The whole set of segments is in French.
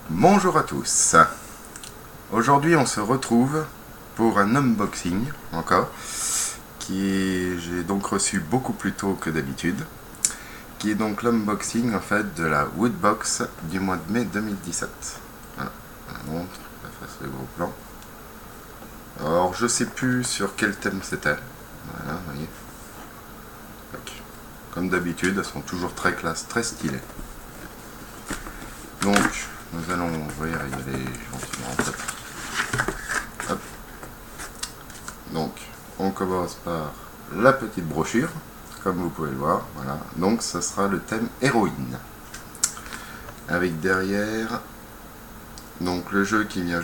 Bonjour à tous. Aujourd'hui on se retrouve pour un unboxing encore j'ai donc reçu beaucoup plus tôt que d'habitude, qui est donc l'unboxing en fait de la Woodbox du mois de mai 2017. Voilà, on montre, ça fasse le gros plan. Alors je sais plus sur quel thème c'était. Voilà, vous voyez. Comme d'habitude, elles sont toujours très classe, très stylées. Donc nous allons ouvrir y aller gentiment en fait. Hop. Donc on commence par la petite brochure, comme vous pouvez le voir, voilà. Donc ça sera le thème héroïne. Avec derrière donc le jeu qui vient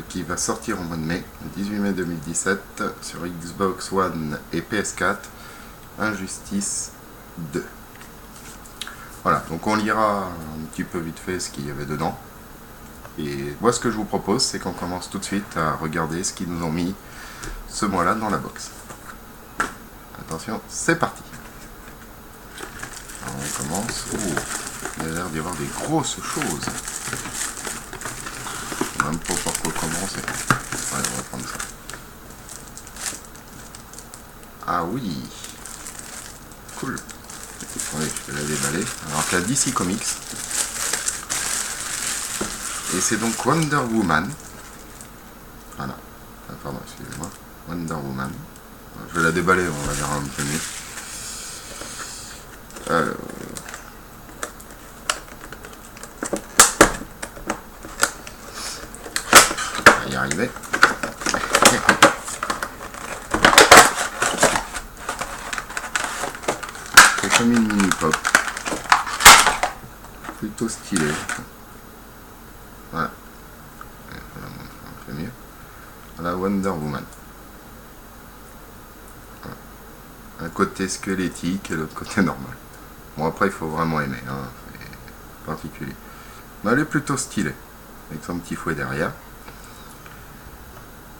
qui va sortir au mois de mai, le 18 mai 2017, sur Xbox One et PS4, Injustice 2. Voilà, donc on lira un petit peu vite fait ce qu'il y avait dedans. Et moi ce que je vous propose, c'est qu'on commence tout de suite à regarder ce qu'ils nous ont mis ce mois-là dans la box. Attention, c'est parti. Alors on commence. Oh, il y a l'air d'y avoir des grosses choses. Je sais même pas par quoi commencer. Allez, on va prendre ça. Ah oui. Cool. Attendez, je vais la déballer. Alors qu'il y a DC Comics. Et c'est donc Wonder Woman. Voilà. Ah, pardon, excusez-moi. Wonder Woman. Je vais la déballer, on va dire un peu mieux. Alors. On va y arriver. C'est comme une mini pop. Plutôt stylé. Voilà. Je vais la montrer un peu mieux. Voilà Wonder Woman. Voilà. Un côté squelettique et l'autre côté normal. Bon après il faut vraiment aimer, hein. C'est particulier. Mais elle est plutôt stylée. Avec son petit fouet derrière.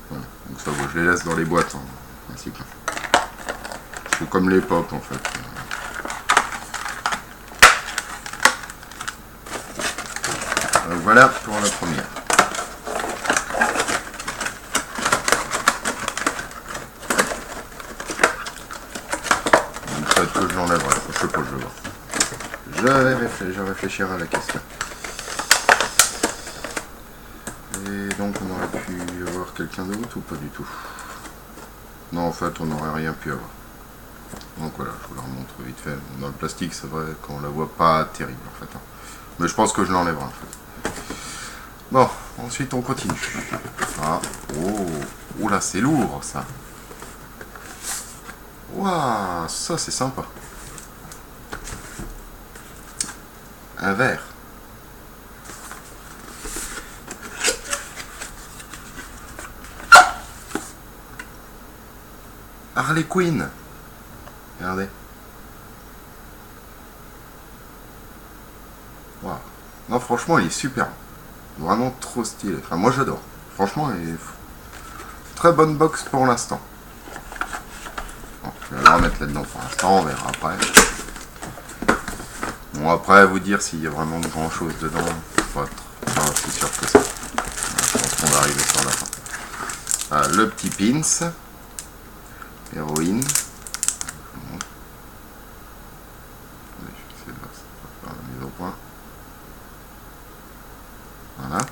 Voilà. Donc ça va, je les laisse dans les boîtes en principe. C'est comme les pop en fait. Donc voilà pour la première. Donc peut-être que je l'enlèverai, je sais pas, je vais voir. Je réfléchirai à la question. Et donc on aurait pu avoir quelqu'un d'autre ou pas du tout? Non, en fait on n'aurait rien pu avoir. Donc voilà, je vous la remontre vite fait. Dans le plastique, c'est vrai qu'on la voit pas terrible en fait. Mais je pense que je l'enlèverai en fait. Bon, ensuite on continue. Ah, oh là, c'est lourd ça. Waouh, ça c'est sympa. Un verre. Harley Quinn. Regardez. Waouh. Non, franchement, il est super. Vraiment trop stylé. Enfin, moi j'adore. Franchement, il est très bonne box pour l'instant. Bon, je vais la remettre là-dedans pour l'instant, on verra après. Bon, après, à vous dire s'il y a vraiment de grand chose dedans, pas si sûr que ça. Je pense qu'on va arriver sur la fin. Ah, le petit pins. Héroïne. Voilà,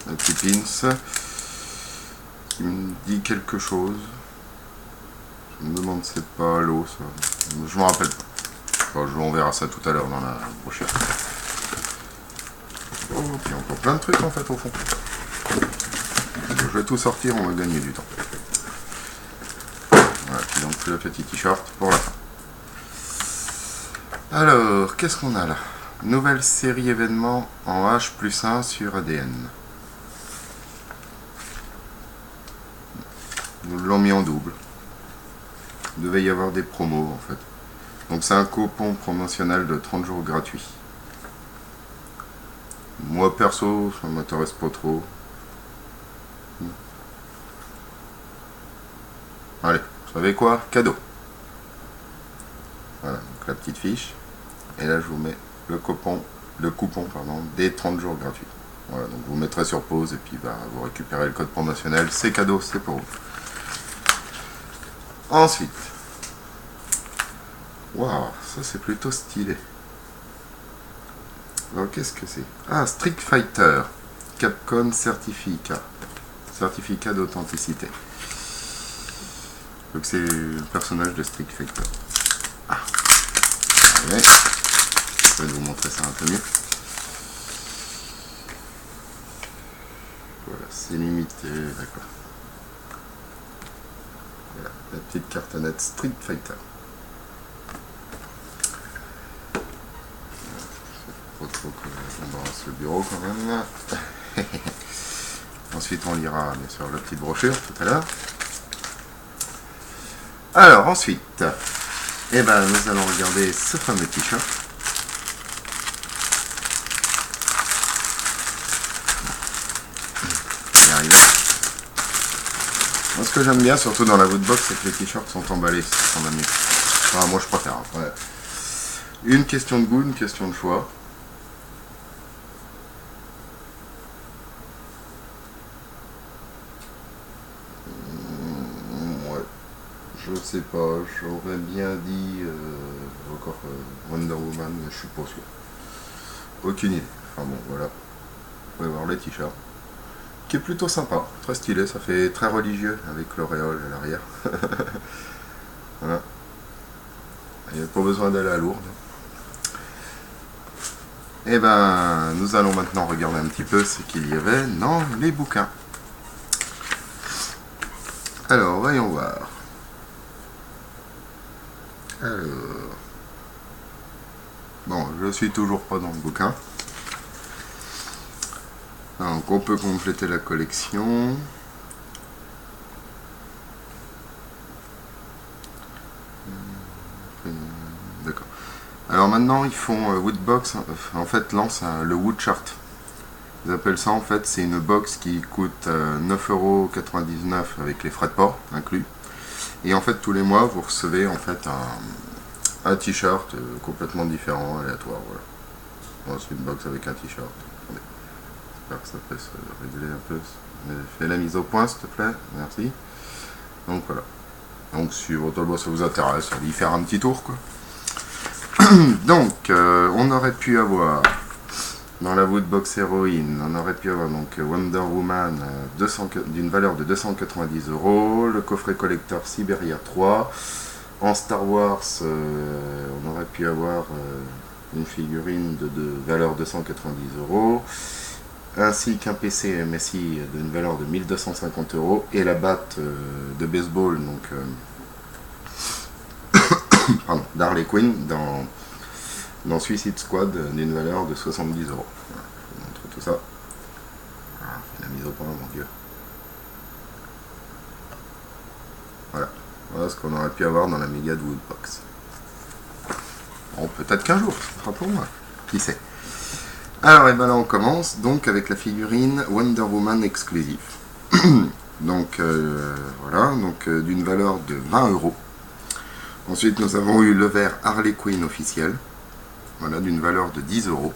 le petit pins qui me dit quelque chose. Je me demande si c'est pas l'eau, ça. Je me rappelle pas. Enfin, on verra ça tout à l'heure dans la brochure. Oh, puis encore plein de trucs en fait au fond. Je vais tout sortir, on va gagner du temps. Voilà, puis donc le petit t-shirt pour la fin. Alors, qu'est-ce qu'on a là? Nouvelle série événement en H+1 sur ADN. Nous l'ont mis en double. Il devait y avoir des promos en fait. Donc c'est un coupon promotionnel de 30 jours gratuits. Moi perso, ça m'intéresse pas trop. Allez, vous savez quoi? Cadeau. Voilà, donc la petite fiche. Et là je vous mets le coupon des 30 jours gratuits. Voilà, donc vous mettrez sur pause et puis bah, vous récupérez le code promotionnel, c'est cadeau, c'est pour vous. Ensuite, waouh, ça c'est plutôt stylé. Alors qu'est-ce que c'est? Ah, Street Fighter, Capcom certificat, certificat d'authenticité. Donc c'est le personnage de Street Fighter. Ah, allez, je vais vous montrer ça un peu mieux. Voilà, c'est limité, d'accord. Voilà, la petite cartonnette Street Fighter. Faut trop qu'on embrasse le bureau quand même. Ensuite on lira bien sûr la petite brochure tout à l'heure. Alors ensuite, eh ben, nous allons regarder ce fameux t-shirt. Moi, ce que j'aime bien, surtout dans la woodbox, c'est que les t-shirts sont emballés, c'est son ami. Enfin, moi, je préfère. Après. Une question de goût, une question de choix. Ouais, je sais pas, j'aurais bien dit encore Wonder Woman, mais je suis pas sûr. Aucune idée. Enfin bon, voilà. Vous pouvez voir les t-shirts. Qui est plutôt sympa, très stylé, ça fait très religieux avec l'auréole à l'arrière. Voilà. Il n'y a pas besoin d'aller à Lourdes. Et ben, nous allons maintenant regarder un petit peu ce qu'il y avait dans les bouquins. Alors, voyons voir. Alors, bon, je suis toujours pas dans le bouquin. Donc, on peut compléter la collection. D'accord. Alors maintenant, ils font Woodbox, en fait, lance le Wood Chart. Ils appellent ça, en fait, c'est une box qui coûte 9,99€ avec les frais de port inclus. Et en fait, tous les mois, vous recevez en fait un t-shirt complètement différent, aléatoire. Voilà. Bon, c'est une box avec un t-shirt. J'espère que ça peut se régler un peu. Fais la mise au point, s'il te plaît. Merci. Donc voilà. Donc si votre ça vous intéresse, allez y faire un petit tour, quoi. Donc, on aurait pu avoir dans la Woodbox Héroïne, on aurait pu avoir donc Wonder Woman d'une valeur de 290€, le coffret collector Siberia 3. En Star Wars, on aurait pu avoir une figurine de valeur 290€, ainsi qu'un PC MSI d'une valeur de 1250€ et la batte de baseball donc d'Harley Quinn dans Suicide Squad d'une valeur de 70€. Voilà, je vous montre tout ça. Ah, la mise au point, mon dieu. Voilà. Voilà ce qu'on aurait pu avoir dans la méga de Woodbox. Bon, peut-être qu'un jour, ce sera pour moi. Qui sait. Alors, et ben là, on commence donc avec la figurine Wonder Woman exclusive. Donc, voilà, donc d'une valeur de 20€. Ensuite, nous avons eu le verre Harley Quinn officiel. Voilà, d'une valeur de 10€.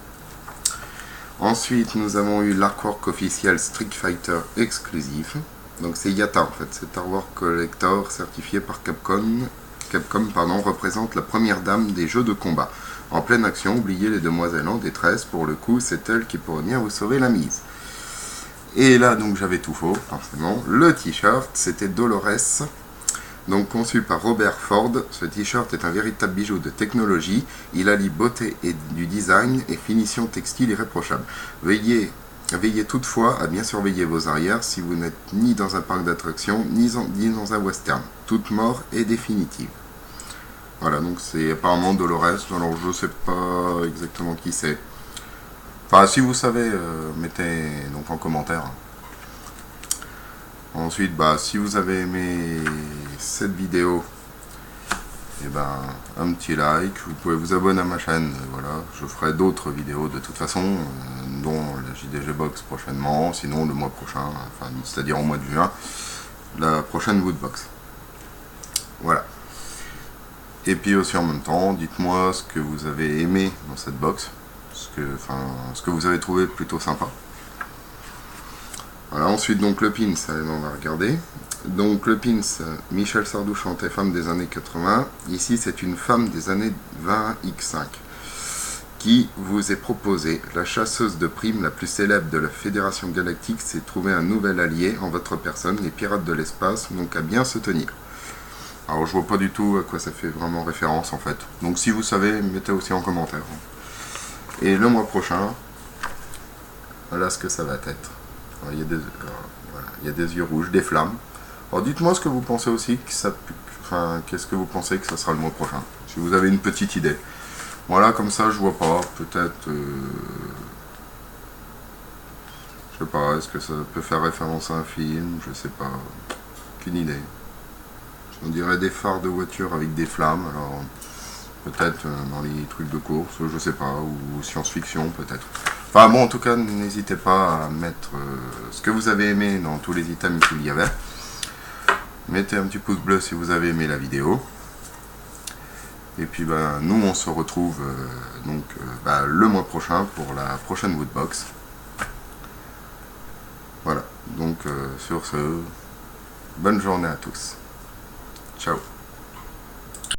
Ensuite, nous avons eu l'artwork officiel Street Fighter exclusif. Donc c'est Yata en fait, c'est Artwork Collector certifié par Capcom. Capcom représente la première dame des jeux de combat. En pleine action, oubliez les demoiselles en détresse, pour le coup c'est elle qui pourrait venir vous sauver la mise. Et là donc j'avais tout faux, forcément. Le t-shirt, c'était Dolores. Donc conçu par Robert Ford, ce t-shirt est un véritable bijou de technologie. Il allie beauté et du design et finition textile irréprochable. Veillez toutefois à bien surveiller vos arrières si vous n'êtes ni dans un parc d'attractions ni dans un western. Toute mort est définitive. Voilà, donc c'est apparemment Dolores, alors je sais pas exactement qui c'est. Enfin, si vous savez, mettez donc en commentaire. Ensuite, bah, si vous avez aimé cette vidéo, et ben, un petit like, vous pouvez vous abonner à ma chaîne, voilà, je ferai d'autres vidéos de toute façon, dont la JDG Box prochainement, sinon le mois prochain, enfin, c'est-à-dire au mois de juin, la prochaine Woodbox. Voilà. Et puis aussi en même temps, dites-moi ce que vous avez aimé dans cette box, ce que vous avez trouvé plutôt sympa. Voilà, ensuite donc le pins, allez, on va regarder. Donc le pins, Michel Sardou chantait femme des années 80. Ici c'est une femme des années 20x5 qui vous est proposée. La chasseuse de primes la plus célèbre de la Fédération Galactique s'est trouvé un nouvel allié en votre personne, les pirates de l'espace, donc à bien se tenir. Alors je vois pas du tout à quoi ça fait vraiment référence en fait. Donc si vous savez, mettez aussi en commentaire. Et le mois prochain, voilà ce que ça va être. Alors, il y a des yeux rouges, des flammes. Alors dites-moi ce que vous pensez aussi, que ça, enfin, qu'est-ce que vous pensez que ça sera le mois prochain. Si vous avez une petite idée. Voilà, comme ça je vois pas, peut-être... je sais pas, est-ce que ça peut faire référence à un film, je sais pas. Aucune idée. On dirait des phares de voiture avec des flammes, alors... Peut-être dans les trucs de course, je sais pas, ou science-fiction peut-être. Enfin bon, en tout cas, n'hésitez pas à mettre ce que vous avez aimé dans tous les items qu'il y avait. Mettez un petit pouce bleu si vous avez aimé la vidéo. Et puis ben, nous on se retrouve le mois prochain pour la prochaine Woodbox. Voilà, donc sur ce, bonne journée à tous. Ciao.